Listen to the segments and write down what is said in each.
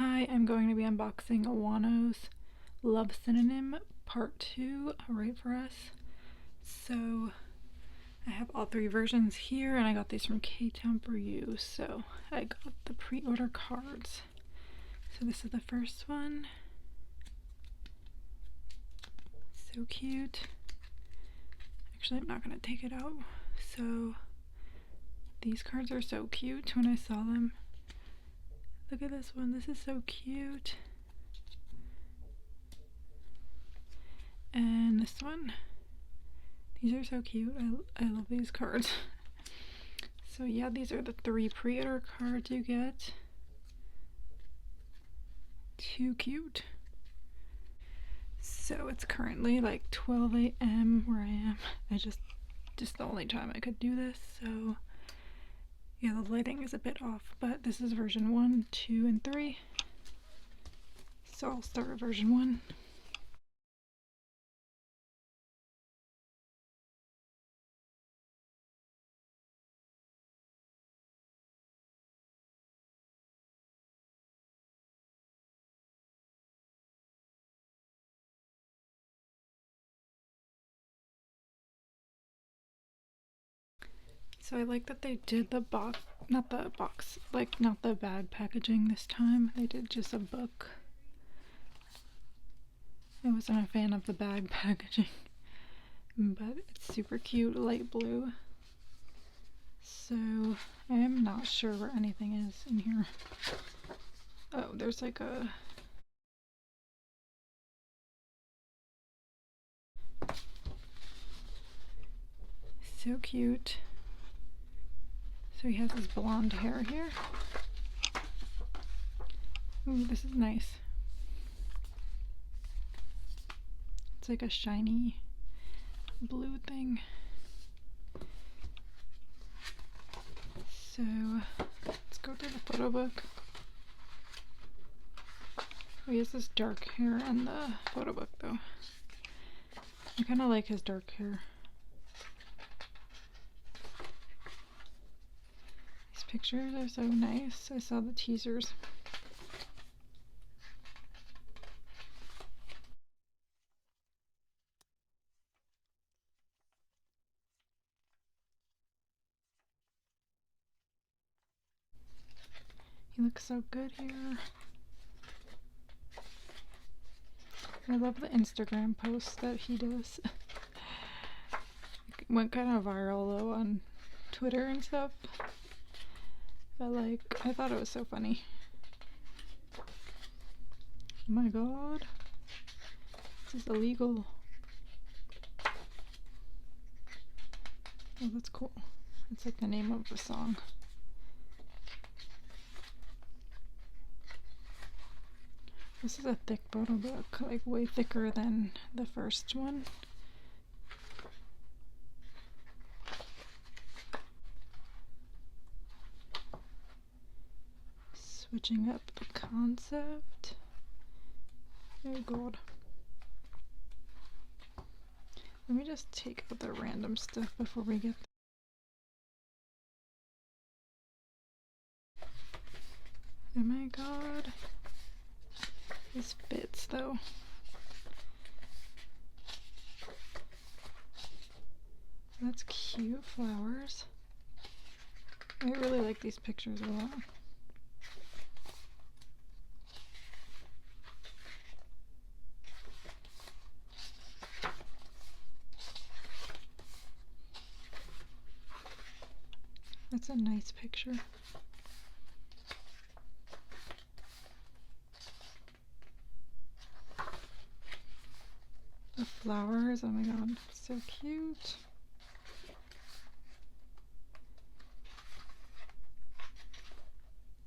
Hi, I'm going to be unboxing WONHO's Love Synonym Part 2 right for us. So I have all three versions here and I got these from Ktown4u. So I got the pre-order cards. So this is the first one. So cute. Actually, I'm not going to take it out. So these cards are so cute when I saw them. Look at this one. This is so cute. And this one. These are so cute. I love these cards. So yeah, these are the three pre-order cards you get. Too cute. So it's currently like 12 a.m. where I am. Just the only time I could do this. So yeah, the lighting is a bit off, but this is version 1, 2, and 3. So I'll start with version 1. So I like that they did the box, not the bag packaging this time. They did just a book. I wasn't a fan of the bag packaging, but it's super cute, light blue. So I am not sure where anything is in here. Oh, there's like a... So cute. So he has his blonde hair here. Ooh, this is nice. It's like a shiny blue thing. So let's go to the photo book. Oh, he has this dark hair in the photo book though. I kind of like his dark hair. These pictures are so nice. I saw the teasers. He looks so good here. I love the Instagram posts that he does. It went kind of viral though on Twitter and stuff. But like, I thought it was so funny. Oh my god. This is illegal. Oh, that's cool. It's like the name of the song. This is a thick photo book, like way thicker than the first one. Switching up the concept. Oh god. Let me just take out the random stuff before we get there. Oh my god. This fits though. That's cute flowers. I really like these pictures a lot. That's a nice picture. The flowers, oh my god, so cute.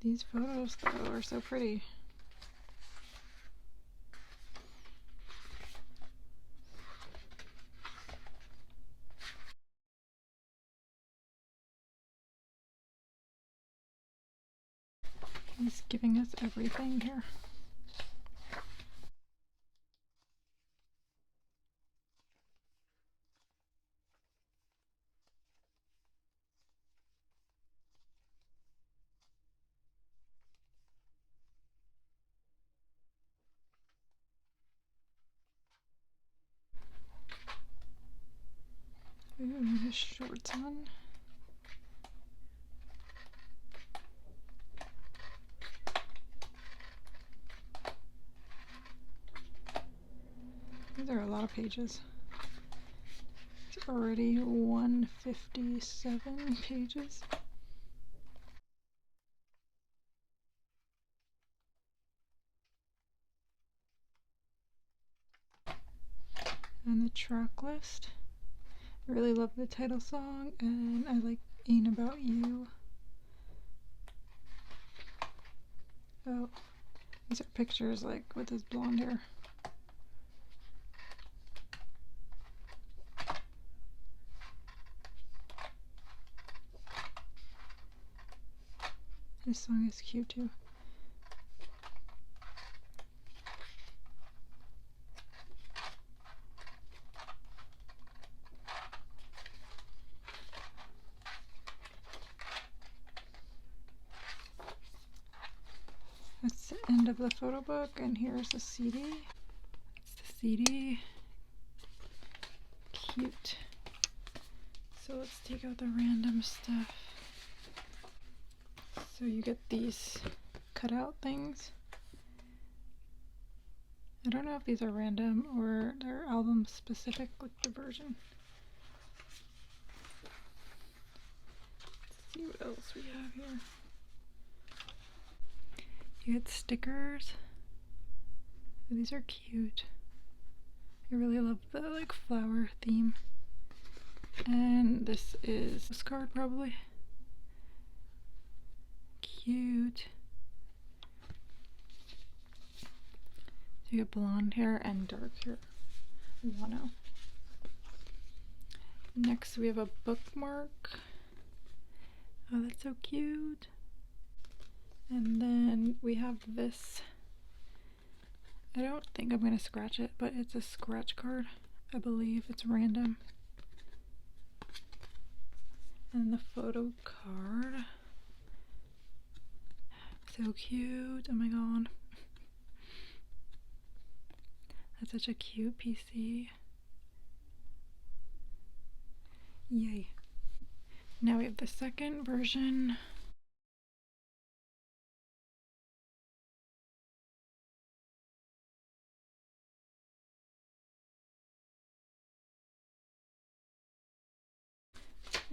These photos though are so pretty. He's giving us everything here. Ooh, his shorts on. These are a lot of pages. It's already 157 pages. And the track list. I really love the title song, and I like Ain't About You. Oh, these are pictures like with his blonde hair. This song is cute too. That's the end of the photo book, and here's the CD. It's the CD. Cute. So let's take out the random stuff. So you get these cutout things. I don't know if these are random or they're album specific, like the version. Let's see what else we have here. You get stickers. These are cute. I really love the like flower theme. And this is this card probably. Cute. So you get blonde hair and dark hair. WONHO. Next we have a bookmark. Oh, that's so cute. And then we have this. I don't think I'm going to scratch it, but it's a scratch card. I believe it's random. And the photo card. So cute. Oh my god. That's such a cute PC. Yay. Now we have the second version.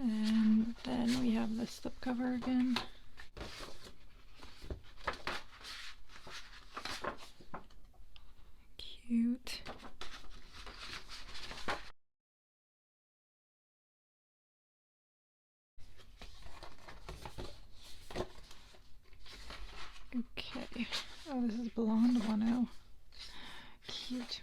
And then we have the slipcover again. Cute. Okay. Oh, this is blonde WONHO. Cute.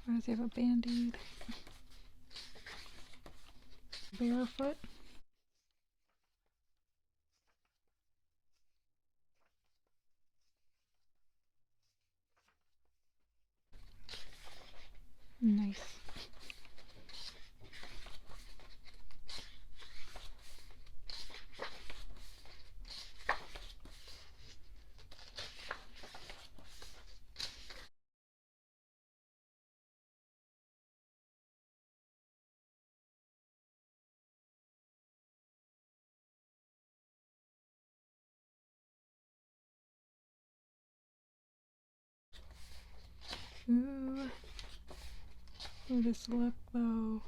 Why does he have a band-aid? Barefoot. Nice. Ooh. Ooh, this look though.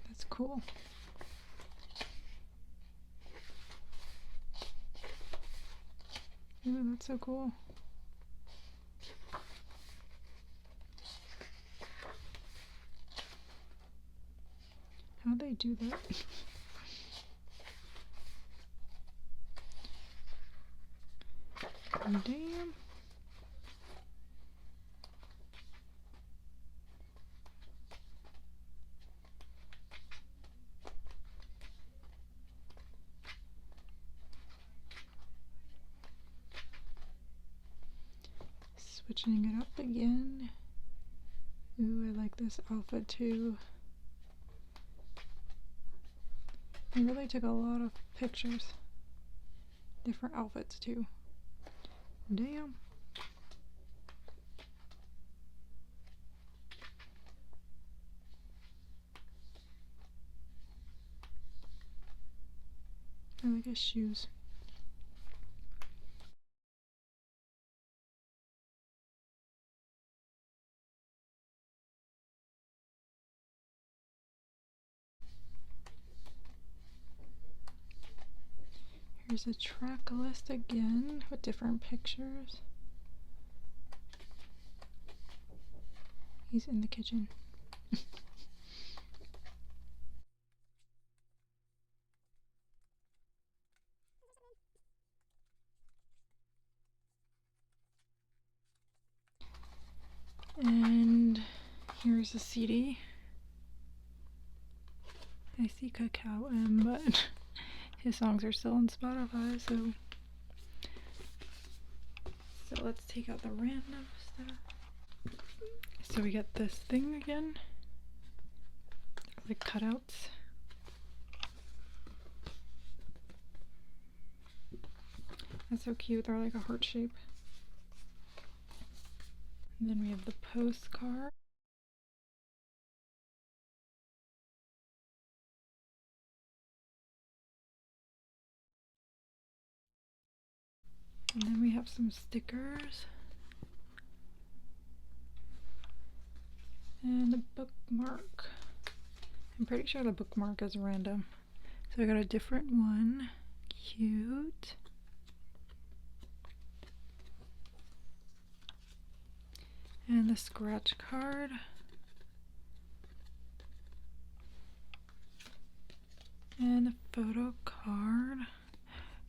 That's cool. Ooh, that's so cool. How'd they do that? Damn. switching it up again. Ooh, I like this outfit too. I really took a lot of pictures. Different outfits too. Damn. I like his shoes. Here's a track list again with different pictures. He's in the kitchen. And here's a CD. I see Ktown4u, but his songs are still on Spotify, so let's take out the random stuff. So we get this thing again, like cutouts. That's so cute, they're like a heart shape. And then we have the postcard. And then we have some stickers. And a bookmark. I'm pretty sure the bookmark is random. So I got a different one. Cute. And the scratch card. And a photo card.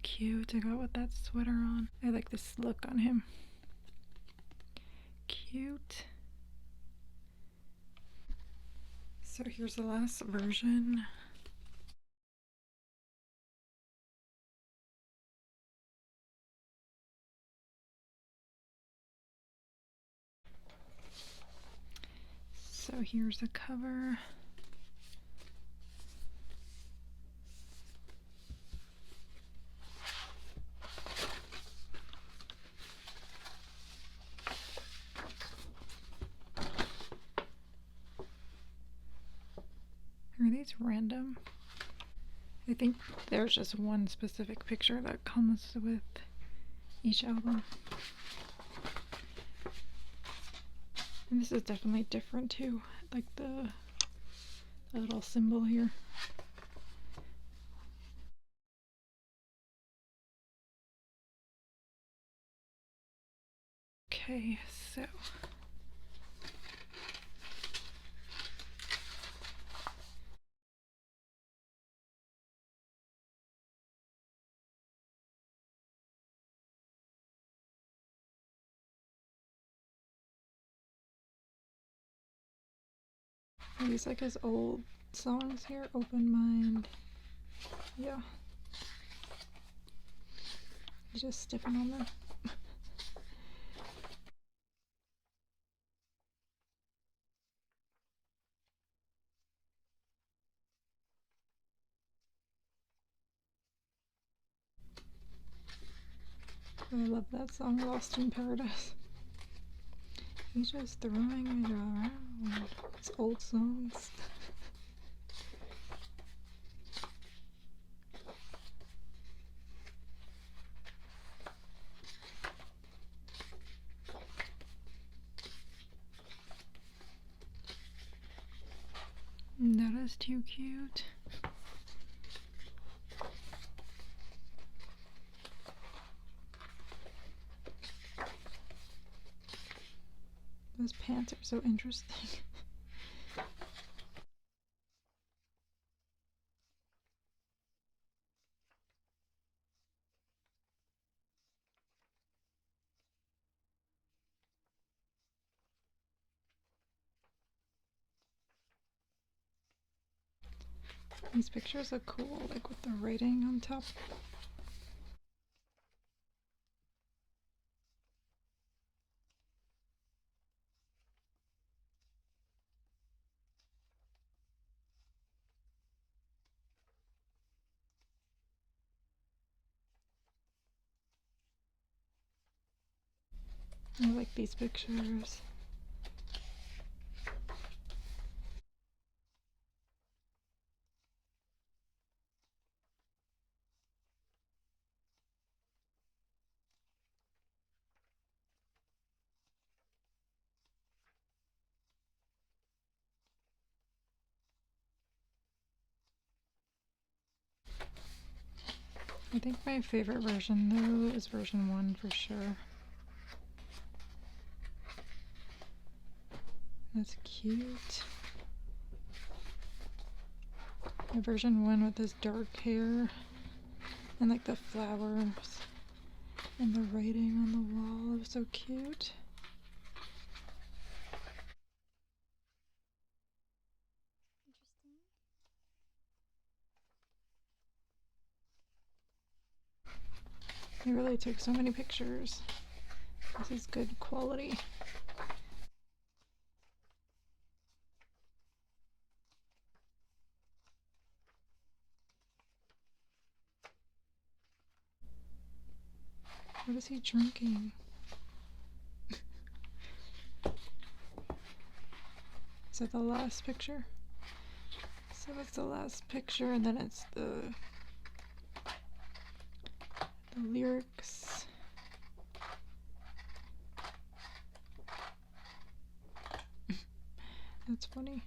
Cute. I got with that sweater on. I like this look on him. Cute. So here's the last version. So here's the cover. Are these random? I think there's just one specific picture that comes with each album. And this is definitely different too, like the little symbol here. Okay, so these like his old songs here. Open Mind. Yeah. You just stiffen on them. I love that song, Lost in Paradise. He's just throwing it around. It's old songs. That is too cute. Those pants are so interesting. These pictures are cool, like with the writing on top. I like these pictures. I think my favorite version though is version 1 for sure. That's cute. The version 1 with his dark hair and like the flowers and the writing on the wall is so cute. He really took so many pictures. This is good quality. What is he drinking? Is that the last picture? So that's the last picture, and then it's the lyrics. That's funny.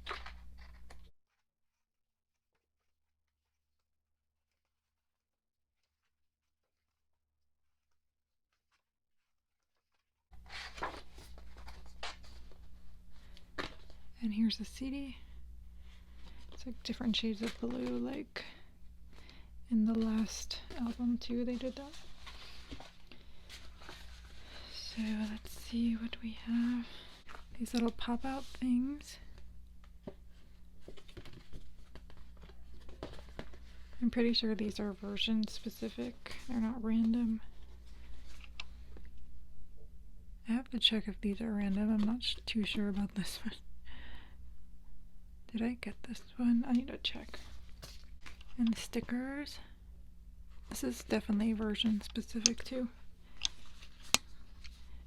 And here's the CD. It's like different shades of blue, like in the last album too, they did that. So let's see what we have. These little pop-out things. I'm pretty sure these are version specific. They're not random. I have to check if these are random. I'm not too sure about this one. Did I get this one? I need to check. And the stickers. This is definitely version specific too.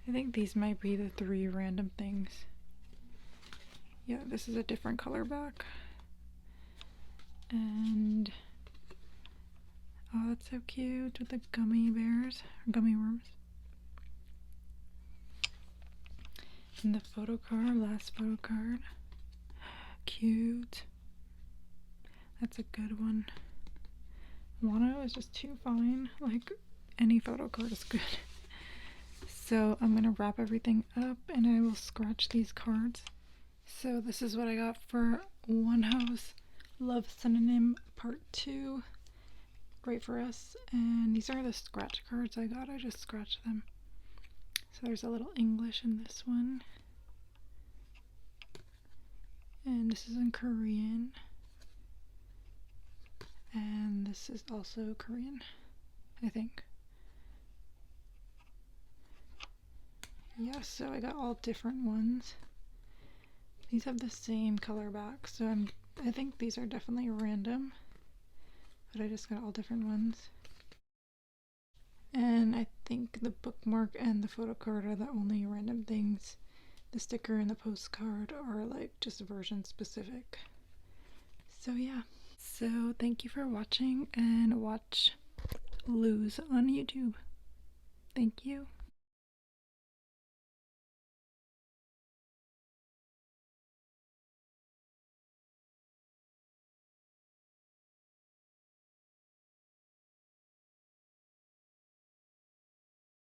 I think these might be the 3 random things. Yeah, this is a different color back. And oh, that's so cute with the gummy bears, or gummy worms. And the photo card, last photo card. Cute. That's a good one. WONHO is just too fine. Like, any photo card is good. So I'm gonna wrap everything up and I will scratch these cards. So this is what I got for WONHO's Love Synonym Part 2. Great for us. And these are the scratch cards I got. I just scratched them. So there's a little English in this one. And this is in Korean. And this is also Korean, I think. Yeah, so I got all different ones. These have the same color back, so I think these are definitely random. But I just got all different ones. And I think the bookmark and the photo card are the only random things. The sticker and the postcard are like just version specific. So yeah. So thank you for watching, and watch Lose on YouTube. Thank you.